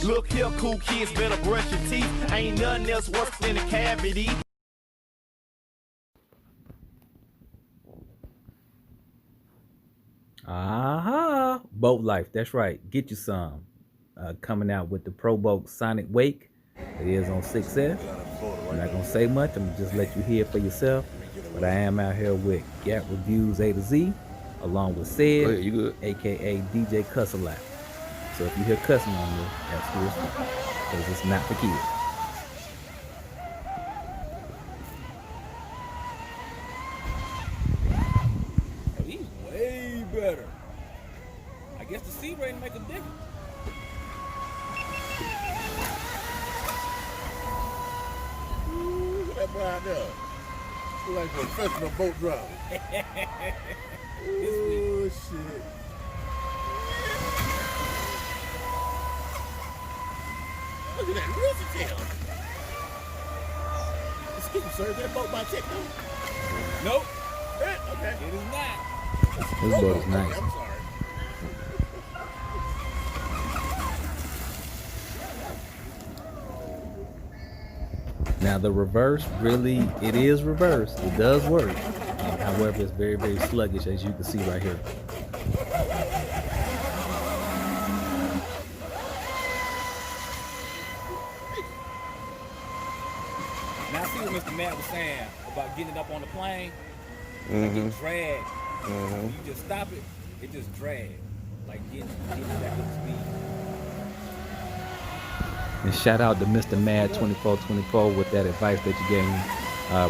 Look here, cool kids, better brush your teeth. Ain't nothing else worse than a cavity. Boat life, that's right. Get you some. Coming out with the Proboat Sonicwake. It is on 6S. I'm not gonna say much. I'm gonna just let you hear it for yourself. But I am out here with Gap Reviews A to Z, along with Sid, aka DJ Cuss a Lot. So if you hear cussing on me, that's who it's for, because it's not for kids. Oh, he's way better. I guess the C rating make a difference. Ooh, look at that boy out there. Look like a professional boat driver. Ooh, shit. Look at that rooster tail. Excuse me, sir, is that boat by check though? Nope, Okay. it is not. This boat is nice. Okay, I'm sorry. Now the reverse, really, it is reverse. It does work. However, it's very, very sluggish, as you can see right here. Now see what Mr. Matt was saying about getting it up on the plane. Like it dragged. When you just stop it, it just drags. Like getting back up to speed. And shout out to Mr. Mad 2424 with that advice that you gave me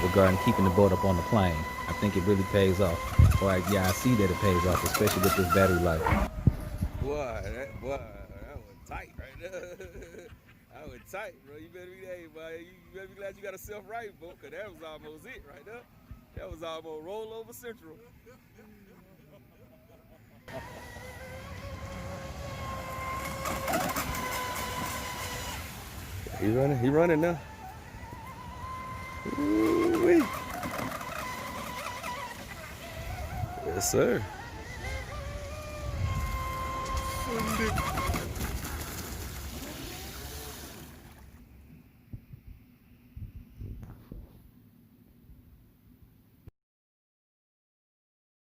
regarding keeping the boat up on the plane. I think it really pays off. Or yeah, I see that it pays off, especially with this battery life. Boy, that was tight right there. That was tight, bro. You better be, hey, boy, you better be glad you got a self-right boat, because that was almost it right there. That was almost roll over central. He running now. Ooh-wee. Yes, sir.